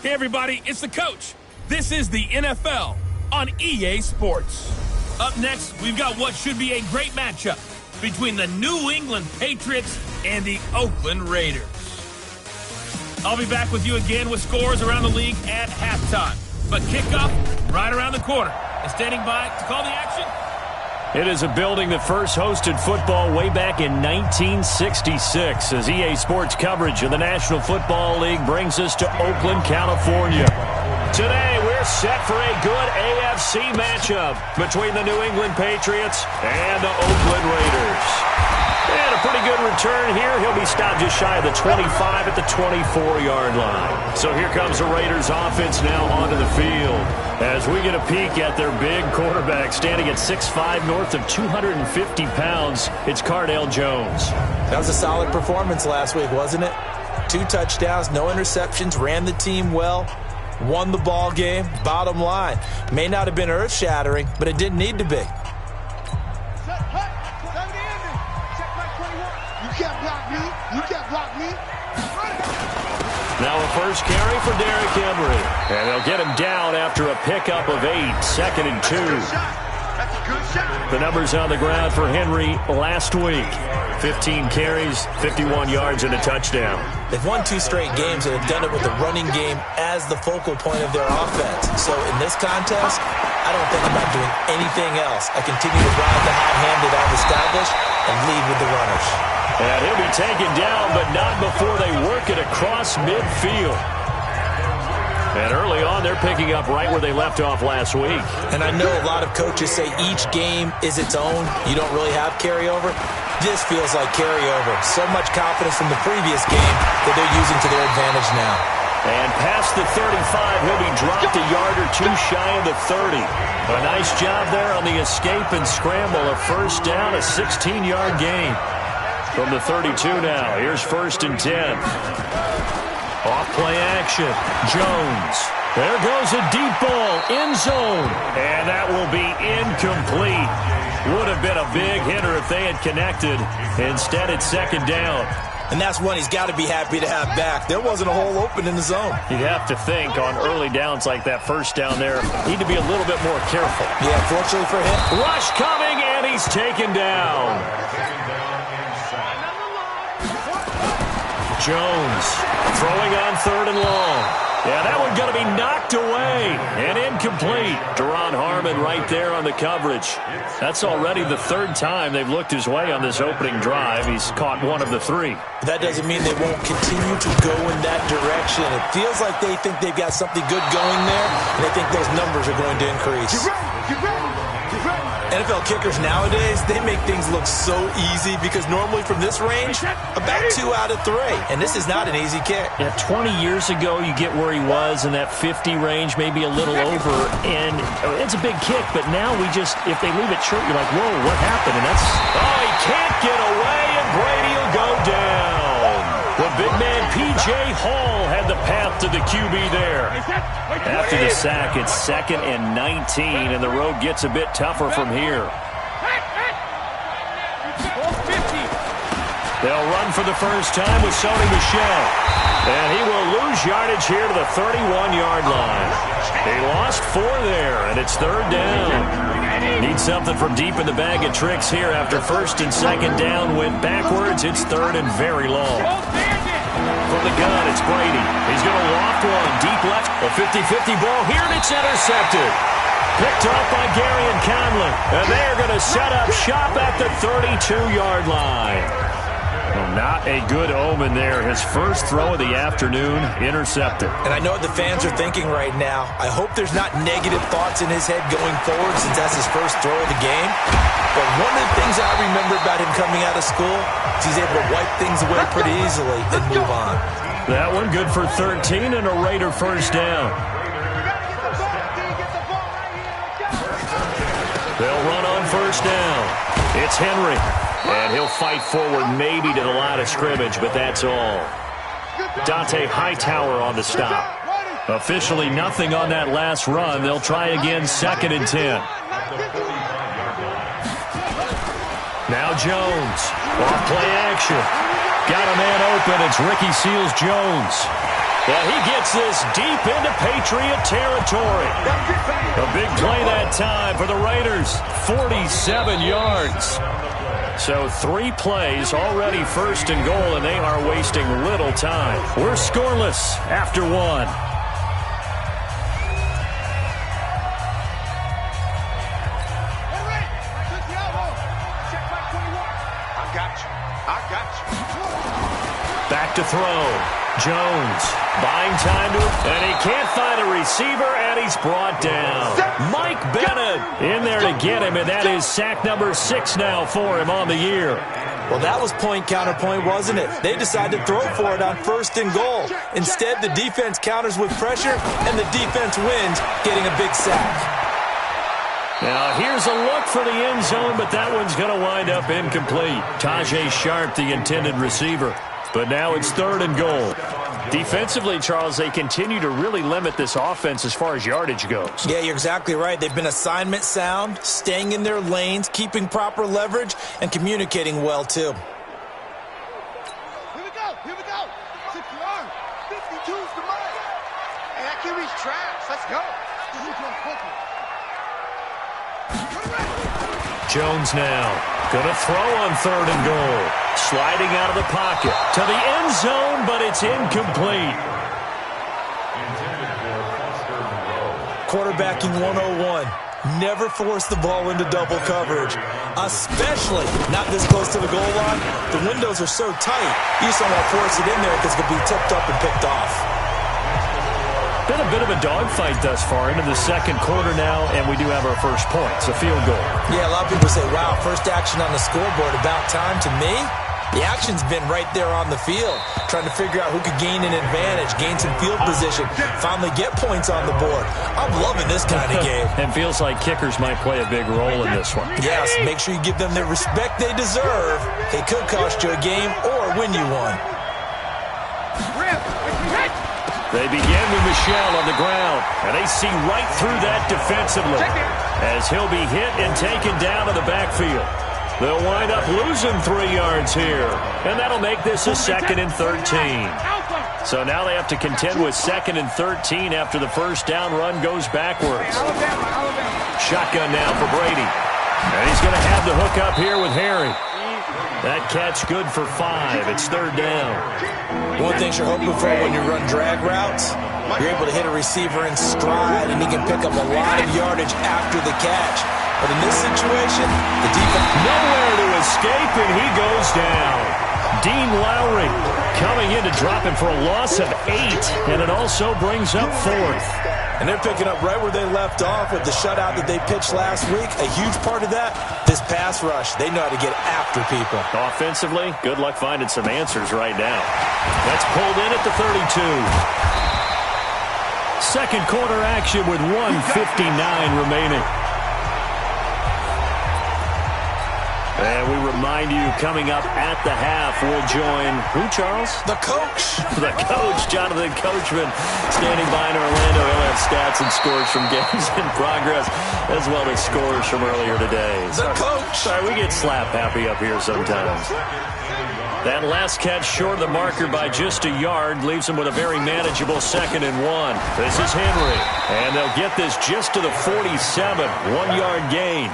Hey everybody, it's the coach. This is the NFL on EA Sports. Up next, we've got what should be a great matchup between the New England Patriots and the Oakland Raiders. I'll be back with you again with scores around the league at halftime. But kickoff right around the corner. And standing by to call the action. It is a building that first hosted football way back in 1966 as EA Sports coverage of the National Football League brings us to Oakland, California. Today, we're set for a good AFC matchup between the New England Patriots and the Oakland Raiders. And a pretty good return here. He'll be stopped just shy of the 25 at the 24-yard line. So here comes the Raiders offense now onto the field as we get a peek at their big quarterback standing at 6'5", north of 250 pounds. It's Cardale Jones. That was a solid performance last week, wasn't it? 2 touchdowns, no interceptions, ran the team well, won the ball game. Bottom line, may not have been earth-shattering, but it didn't need to be. Now a first carry for Derrick Henry. And they'll get him down after a pickup of 8, 2nd and 2. The numbers on the ground for Henry last week. 15 carries, 51 yards, and a touchdown. They've won 2 straight games and have done it with the running game as the focal point of their offense. So in this contest, I don't think about doing anything else. I continue to ride the hot hand that I've established and lead with the runners. And he'll be taken down, but not before they work it across midfield. And early on, they're picking up right where they left off last week. And I know a lot of coaches say each game is its own. You don't really have carryover. This feels like carryover. So much confidence from the previous game that they're using to their advantage now. And past the 35, he'll be dropped a yard or 2 shy of the 30. A nice job there on the escape and scramble. A first down, a 16-yard gain. From the 32 now, here's 1st and 10. Off play action, Jones. There goes a deep ball, end zone. And that will be incomplete. Would have been a big hitter if they had connected. Instead, it's 2nd down. And that's one he's got to be happy to have back. There wasn't a hole open in the zone. You'd have to think on early downs like that first down there, need to be a little bit more careful. Yeah, fortunately for him. Rush coming, and he's taken down. Jones throwing on 3rd and long. Yeah, that one going to be knocked away and incomplete. Deron Harmon right there on the coverage. That's already the 3rd time they've looked his way on this opening drive. He's caught 1 of the 3. That doesn't mean they won't continue to go in that direction. It feels like they think they've got something good going there, and they think those numbers are going to increase. Get ready. NFL kickers nowadays, they make things look so easy because normally from this range, about 2 out of 3. And this is not an easy kick. Yeah, 20 years ago, you get where he was in that 50 range, maybe a little over. And it's a big kick, but now we just, if they leave it short, you're like, whoa, what happened? And that's, oh, he can't get away, and Brady will go down. The big man, P.J. Hall, had the path to the QB there. After the sack, it's 2nd and 19, and the road gets a bit tougher from here. They'll run for the first time with Sony Michel. And he will lose yardage here to the 31-yard line. He lost 4 there, and it's 3rd down. Need something from deep in the bag of tricks here after 1st and 2nd down. Went backwards. It's 3rd and very long. From the gun, it's Brady. He's going to loft one. Deep left. A 50-50 ball here, and it's intercepted. Picked off by Gary and Conley. And they're going to set up shop at the 32-yard line. Well, not a good omen there. His first throw of the afternoon, intercepted. And I know what the fans are thinking right now. I hope there's not negative thoughts in his head going forward since that's his first throw of the game. But one of the things I remember about him coming out of school is he's able to wipe things away pretty easily and move on. That one good for 13 and a Raider first down. They'll run on first down. It's Henry. And he'll fight forward maybe to the line of scrimmage, but that's all. Dante Hightower on the stop. Officially nothing on that last run. They'll try again, 2nd and 10. Now Jones. Off play action. Got a man open. It's Ricky Seals-Jones. And he gets this deep into Patriot territory. A big play that time for the Raiders. 47 yards. So 3 plays, already first and goal, and they are wasting little time. We're scoreless after 1. Back to throw. Jones buying time to him, and he can't find a receiver, and he's brought down. Mike Bennett in there to get him, and that is sack number 6 now for him on the year. Well, that was point counterpoint, wasn't it? They decided to throw for it on first and goal. Instead, the defense counters with pressure, and the defense wins, getting a big sack. Now, here's a look for the end zone, but that one's going to wind up incomplete. Tajay Sharp, the intended receiver. But now it's 3rd and goal. Defensively, Charles, they continue to really limit this offense as far as yardage goes. Yeah, you're exactly right. They've been assignment sound, staying in their lanes, keeping proper leverage, and communicating well, too. Here we go. 6 yards. 52's the money. Hey, that QB's trash. Let's go. Jones now going to throw on 3rd and goal. Sliding out of the pocket to the end zone, but it's incomplete. Quarterbacking 101. Never force the ball into double coverage, especially not this close to the goal line. The windows are so tight, you just don't want to force it in there because it could be tipped up and picked off. Been a bit of a dogfight thus far into the second quarter now, and we do have our first point. It's a field goal. Yeah, a lot of people say, wow, first action on the scoreboard, about time. To me, the action's been right there on the field, trying to figure out who could gain an advantage, gain some field position, finally get points on the board. I'm loving this kind of game. And feels like kickers might play a big role in this one. Yes, make sure you give them the respect they deserve. They could cost you a game or win you one. They begin with Michel on the ground, and they see right through that defensively as he'll be hit and taken down to the backfield. They'll wind up losing 3 yards here, and that'll make this a 2nd and 13. So now they have to contend with 2nd and 13 after the first down run goes backwards. Shotgun now for Brady, and he's going to have the hook up here with Harry. That catch good for 5. It's 3rd down. One thing you're hoping for when you run drag routes, you're able to hit a receiver in stride, and he can pick up a lot of yardage after the catch. But in this situation, the defense nowhere to escape, and he goes down. Dean Lowry coming in to drop him for a loss of 8, and it also brings up 4th. And they're picking up right where they left off with the shutout that they pitched last week. A huge part of that, this pass rush. They know how to get after people. Offensively, good luck finding some answers right now. That's pulled in at the 32. Second quarter action with 1:59 remaining. And we remind you, coming up at the half, we'll join who, Charles? The coach. The coach, Jonathan Coachman, standing by in Orlando. He'll have stats and scores from games in progress, as well as scores from earlier today. The coach. Sorry, we get slap happy up here sometimes. That last catch short of the marker by just a yard leaves him with a very manageable 2nd and 1. This is Henry, and they'll get this just to the 47, 1-yard gain.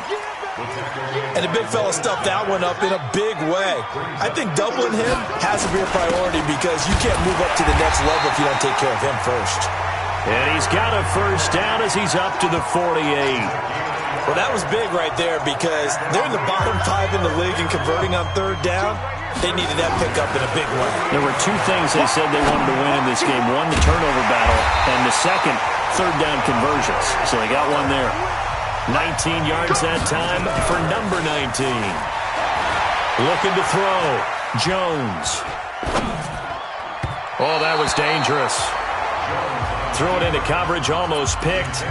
And the big fella stuffed that one up in a big way. I think doubling him has to be a priority because you can't move up to the next level if you don't take care of him first. And he's got a first down as he's up to the 48. Well, that was big right there because they're in the bottom 5 in the league and converting on 3rd down. They needed that pickup in a big way. There were 2 things they said they wanted to win in this game. One, the turnover battle, and the second, 3rd down conversions. So they got one there. 19 yards that time for number 19. Looking to throw. Jones. Oh, that was dangerous. Threw it into coverage, almost picked,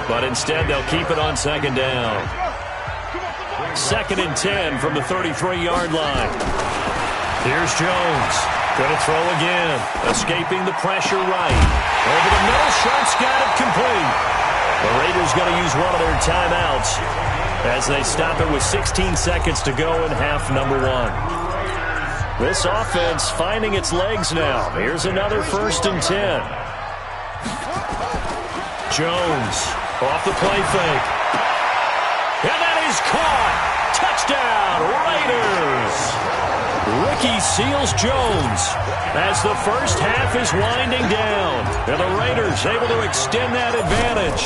but instead they'll keep it on 2nd down. 2nd and 10 from the 33-yard line. Here's Jones. Going to throw again. Escaping the pressure right. Over the middle, shot's got it complete. The Raiders going to use one of their timeouts as they stop it with 16 seconds to go in half number 1. This offense finding its legs now. Here's another 1st and 10. Jones off the play fake. And that is caught. Touchdown, Raiders. Ricky Seals-Jones as the first half is winding down. And the Raiders able to extend that advantage.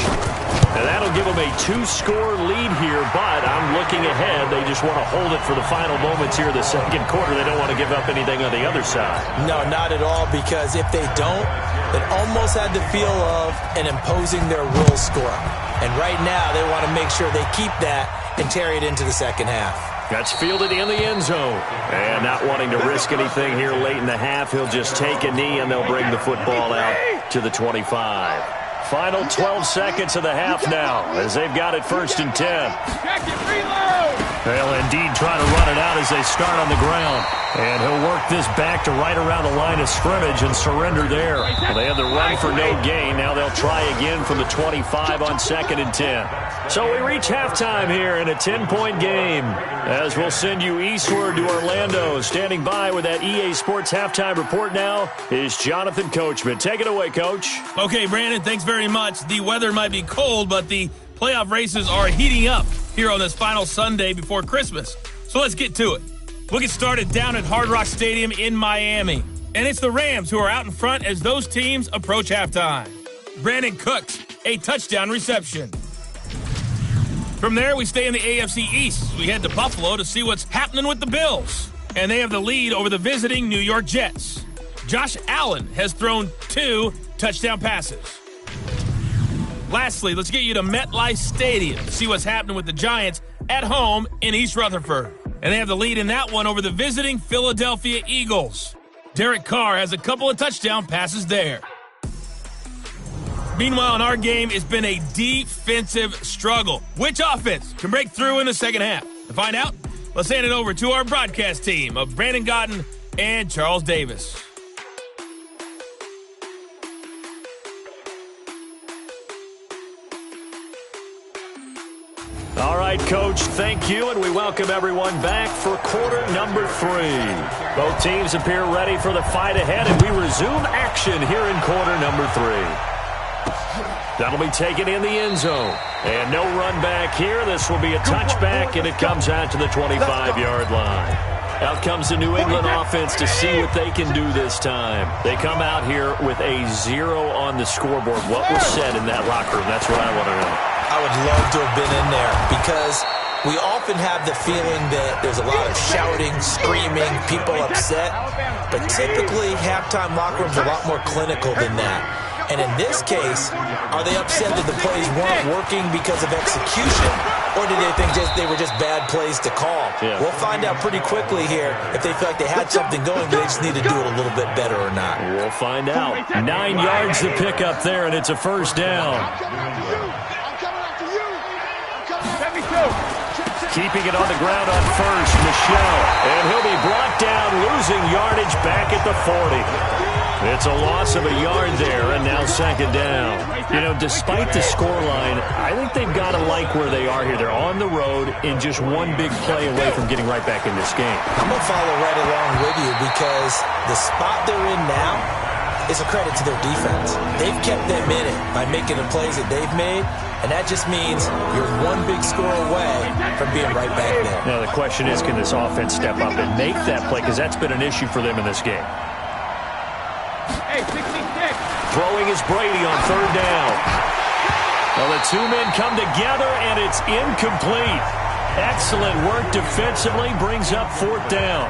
And that'll give them a 2-score lead here, but I'm looking ahead. They just want to hold it for the final moments here of the second quarter. They don't want to give up anything on the other side. No, not at all, because if they don't, it almost had the feel of an imposing their will score. And right now, they want to make sure they keep that and carry it into the second half. That's fielded in the end zone. And not wanting to risk anything here late in the half, he'll just take a knee and they'll bring the football out to the 25. Final 12 seconds of the half now as they've got it 1st and 10. They'll indeed try to run it out as they start on the ground. And he'll work this back to right around the line of scrimmage and surrender there. Well, they had the run for no gain. Now they'll try again from the 25 on 2nd and 10. So we reach halftime here in a 10-point game as we'll send you eastward to Orlando. Standing by with that EA Sports halftime report now is Jonathan Coachman. Take it away, Coach. Okay, Brandon, thanks very much. The weather might be cold, but the playoff races are heating up here on this final Sunday before Christmas. So let's get to it. We'll get started down at Hard Rock Stadium in Miami. And it's the Rams who are out in front as those teams approach halftime. Brandon Cooks, a touchdown reception. From there, we stay in the AFC East. We head to Buffalo to see what's happening with the Bills. And they have the lead over the visiting New York Jets. Josh Allen has thrown 2 touchdown passes. Lastly, let's get you to MetLife Stadium to see what's happening with the Giants at home in East Rutherford. And they have the lead in that one over the visiting Philadelphia Eagles. Derek Carr has a couple of touchdown passes there. Meanwhile, in our game, it's been a defensive struggle. Which offense can break through in the second half? To find out, let's hand it over to our broadcast team of Brandon Gotten and Charles Davis. All right, Coach, thank you, and we welcome everyone back for quarter number 3. Both teams appear ready for the fight ahead, and we resume action here in quarter number 3. That'll be taken in the end zone. And no run back here. This will be a touchback, and it comes out to the 25-yard line. Out comes the New England offense to see what they can do this time. They come out here with a 0 on the scoreboard. What was said in that locker room? That's what I want to know. I would love to have been in there because we often have the feeling that there's a lot of shouting, screaming, people upset. But typically, halftime locker rooms are a lot more clinical than that. And in this case, are they upset that the plays weren't working because of execution? Or did they think they were just bad plays to call? Yeah. We'll find out pretty quickly here if they feel like they had something going, but they just need to do it a little bit better or not. We'll find out. 9 yards to pick up there, and it's a first down. Keeping it on the ground on first, Michelle. And he'll be brought down, losing yardage back at the 40. It's a loss of a yard there, and now second down. You know, despite the scoreline, I think they've got to like where they are here. They're on the road and just one big play away from getting right back in this game. I'm going to follow right along with you because the spot they're in now is a credit to their defense. They've kept them in it by making the plays that they've made, and that just means you're one big score away from being right back there. Now, the question is, can this offense step up and make that play? Because that's been an issue for them in this game. Throwing is Brady on third down. Well, the 2 men come together, and it's incomplete. Excellent work defensively, brings up 4th down.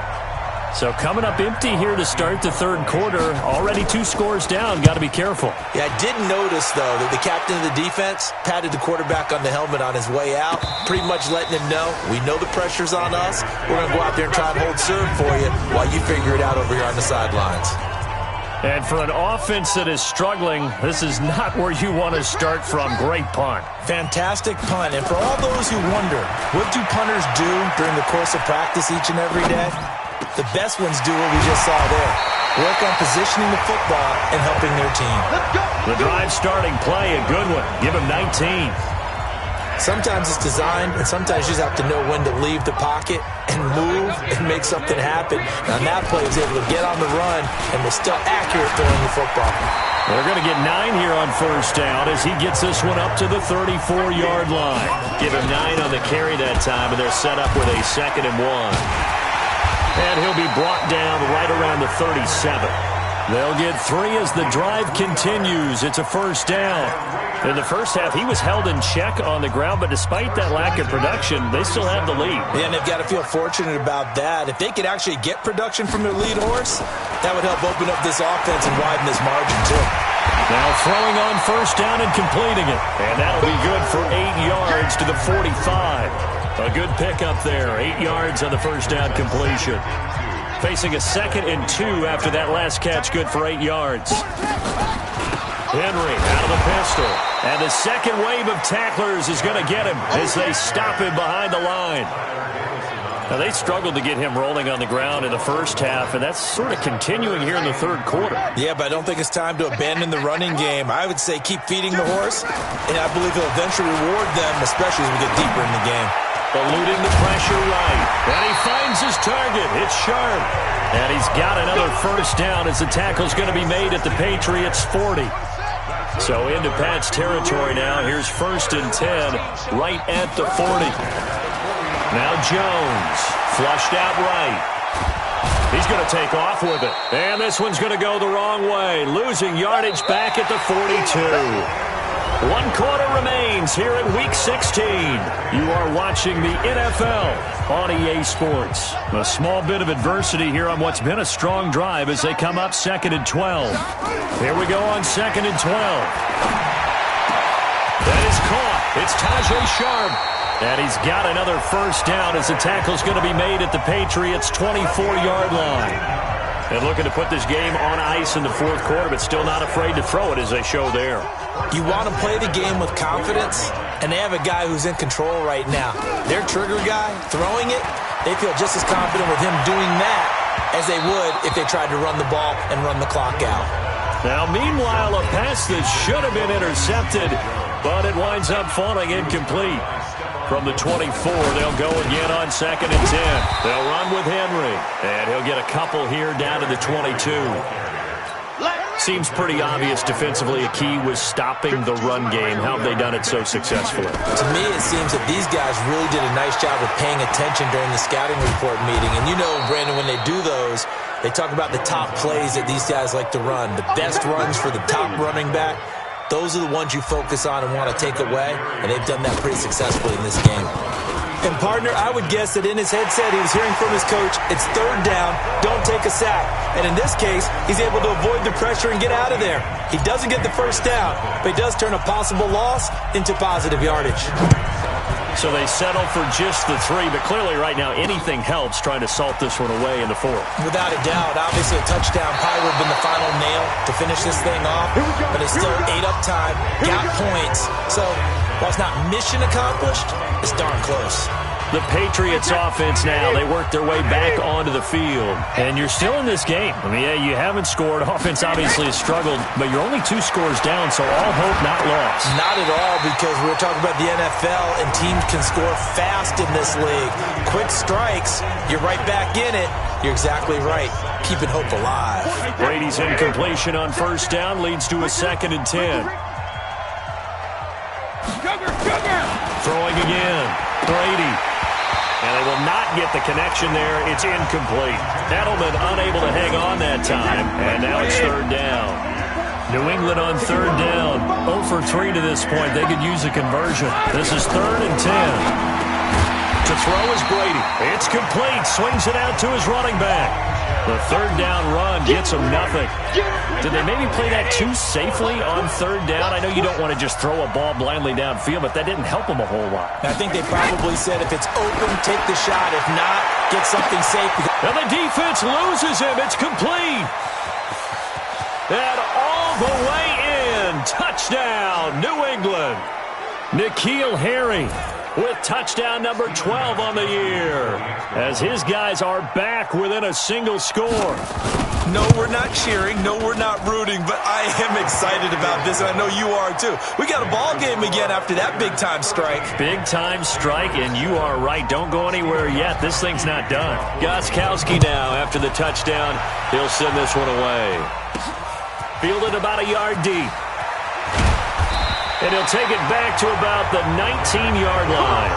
So coming up empty here to start the third quarter. Already 2 scores down. Got to be careful. Yeah, I did notice, though, that the captain of the defense patted the quarterback on the helmet on his way out, pretty much letting him know, we know the pressure's on us. We're going to go out there and try and hold serve for you while you figure it out over here on the sidelines. And for an offense that is struggling, this is not where you want to start from. Great punt. Fantastic punt. And for all those who wonder, what do punters do during the course of practice each and every day? The best ones do what we just saw there. Work on positioning the football and helping their team. The drive starting play, a good one. Give him 19. Sometimes it's designed, and sometimes you just have to know when to leave the pocket and move and make something happen. Now, that play is able to get on the run and was still accurate throwing the football. They're going to get 9 here on first down as he gets this one up to the 34-yard line. Give him 9 on the carry that time, and they're set up with a 2nd and 1. And he'll be brought down right around the 37. They'll get 3 as the drive continues. It's a first down. In the first half, he was held in check on the ground, but despite that lack of production, they still have the lead. Yeah, and they've got to feel fortunate about that. If they could actually get production from their lead horse, that would help open up this offense and widen this margin, too. Now throwing on first down and completing it. And that'll be good for 8 yards to the 45. A good pickup there. 8 yards on the first down completion. Facing a 2nd and 2 after that last catch, good for 8 yards. Henry out of the pistol. And the second wave of tacklers is going to get him as they stop him behind the line. Now, they struggled to get him rolling on the ground in the first half, and that's sort of continuing here in the third quarter. Yeah, but I don't think it's time to abandon the running game. I would say keep feeding the horse, and I believe he'll eventually reward them, especially as we get deeper in the game. Eluding the pressure right. And he finds his target. It's Sharp. And he's got another first down as the tackle's going to be made at the Patriots' 40. So into Pat's territory now. Here's 1st and 10 right at the 40. Now Jones flushed out right. He's going to take off with it. And this one's going to go the wrong way. Losing yardage back at the 42. 1 quarter remains here in Week 16. You are watching the NFL on EA Sports. A small bit of adversity here on what's been a strong drive as they come up 2nd and 12. Here we go on 2nd and 12. That is caught. It's Tajay Sharp. And he's got another first down as the tackle's going to be made at the Patriots' 24-yard line. And looking to put this game on ice in the fourth quarter, but still not afraid to throw it as they show there. You want to play the game with confidence, and they have a guy who's in control right now. Their trigger guy, throwing it, they feel just as confident with him doing that as they would if they tried to run the ball and run the clock out. Now, meanwhile, a pass that should have been intercepted, but it winds up falling incomplete. From the 24, they'll go again on 2nd and 10. They'll run with Henry, and he'll get a couple here down to the 22. Seems pretty obvious defensively a key was stopping the run game. How have they done it so successfully? To me, it seems that these guys really did a nice job of paying attention during the scouting report meeting. And you know, Brandon, when they do those, they talk about the top plays that these guys like to run, the best runs for the top running back. Those are the ones you focus on and want to take away, and they've done that pretty successfully in this game. And, partner, I would guess that in his headset he was hearing from his coach, it's 3rd down, don't take a sack. And in this case, he's able to avoid the pressure and get out of there. He doesn't get the first down, but he does turn a possible loss into positive yardage. So they settle for just the 3, but clearly right now anything helps trying to salt this one away in the 4th. Without a doubt, obviously a touchdown probably would have been the final nail to finish this thing off, but it's still ate up time, got points. So while it's not mission accomplished, it's darn close. The Patriots offense now, they work their way back onto the field. And you're still in this game. I mean, yeah, you haven't scored. Offense obviously has struggled, but you're only 2 scores down, so all hope not lost. Not at all, because we're talking about the NFL, and teams can score fast in this league. Quick strikes, you're right back in it. You're exactly right. Keeping hope alive. Brady's incompletion on first down leads to a 2nd and 10. Throwing again. Brady. And they will not get the connection there. It's incomplete. Edelman unable to hang on that time. And now it's 3rd down. New England on 3rd down. 0 for 3 to this point. They could use a conversion. This is 3rd and 10. To throw is Brady. It's complete. Swings it out to his running back. The 3rd down run gets him nothing. Did they maybe play that too safely on 3rd down? I know you don't want to just throw a ball blindly downfield, but that didn't help them a whole lot. I think they probably said if it's open, take the shot. If not, get something safe. And the defense loses him. It's complete. And all the way in. Touchdown, New England. N'Keal Harry with touchdown number 12 on the year, as his guys are back within a single score. No, we're not cheering. No, we're not rooting, but I am excited about this, and I know you are too. We got a ball game again after that big-time strike. Big-time strike, and you are right. Don't go anywhere yet. This thing's not done. Gostkowski now after the touchdown. He'll send this one away. Fielded about a yard deep. And he'll take it back to about the 19-yard line.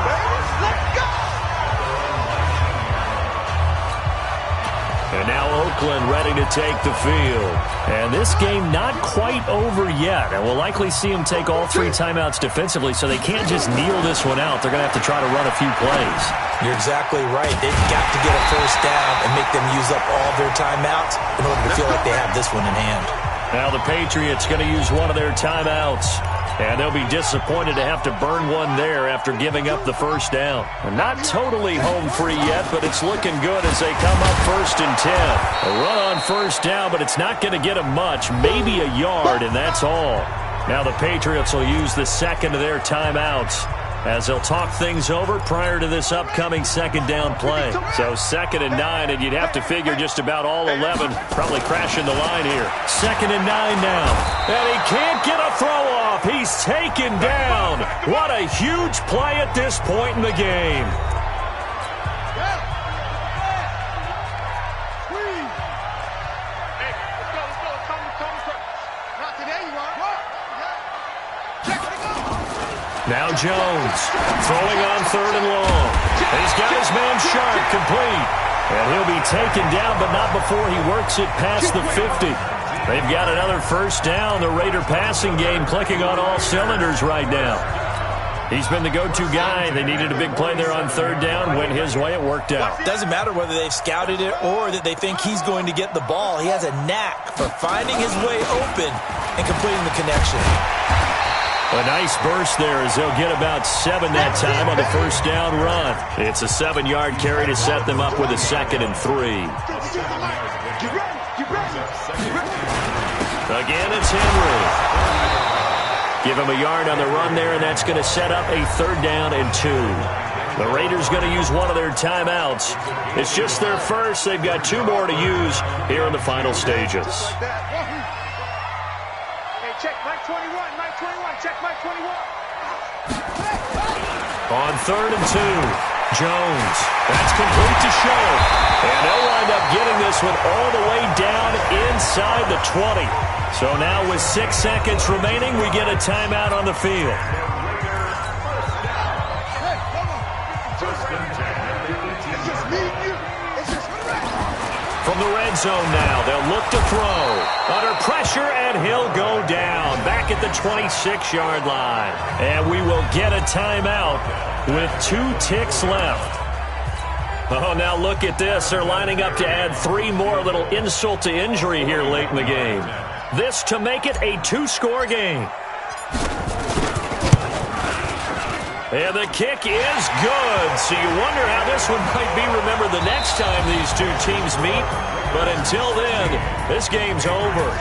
And now Oakland ready to take the field. And this game not quite over yet. And we'll likely see them take all 3 timeouts defensively, so they can't just kneel this one out. They're going to have to try to run a few plays. You're exactly right. They've got to get a first down and make them use up all their timeouts in order to feel like they have this one in hand. Now the Patriots going to use one of their timeouts. And they'll be disappointed to have to burn one there after giving up the first down. Not totally home free yet, but it's looking good as they come up 1st and 10. A run on first down, but it's not going to get them much, maybe a yard, and that's all. Now the Patriots will use the second of their timeouts as they'll talk things over prior to this upcoming second down play. So 2nd and 9, and you'd have to figure just about all 11 probably crashing the line here. 2nd and 9 now. And he can't get a throw off. He's taken down. What a huge play at this point in the game. Now Jones throwing on 3rd and long. He's got his man Sharp complete. And he'll be taken down, but not before he works it past the 50. They've got another first down. The Raider passing game clicking on all cylinders right now. He's been the go-to guy. They needed a big play there on 3rd down. Went his way. It worked out. Doesn't matter whether they've scouted it or that they think he's going to get the ball. He has a knack for finding his way open and completing the connection. A nice burst there as they'll get about 7 that time on the first down run. It's a 7-yard carry to set them up with a 2nd and 3. Again, it's Henry. Give him a yard on the run there, and that's going to set up a 3rd down and 2. The Raiders going to use one of their timeouts. It's just their first. They've got 2 more to use here in the final stages. Check Mike 21, Mike 21, check Mike 21. On 3rd and 2, Jones. That's complete to Show. And they'll wind up getting this one all the way down inside the 20. So now with 6 seconds remaining, we get a timeout on the field. From the red zone now, they'll look to throw. Under pressure, and he'll go down. Back at the 26-yard line. And we will get a timeout with 2 ticks left. Oh, now look at this. They're lining up to add 3 more. Little insult to injury here late in the game. This to make it a 2-score game. And the kick is good. So you wonder how this one might be remembered the next time these 2 teams meet. But until then, this game's over.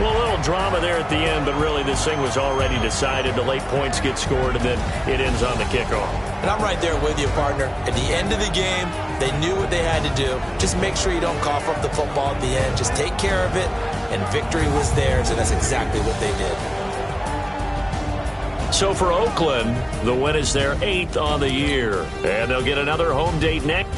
Well, a little drama there at the end, but really this thing was already decided. The late points get scored, and then it ends on the kickoff. And I'm right there with you, partner. At the end of the game, they knew what they had to do. Just make sure you don't cough up the football at the end. Just take care of it, and victory was theirs, and that's exactly what they did. So for Oakland, the win is their 8th on the year. And they'll get another home date next.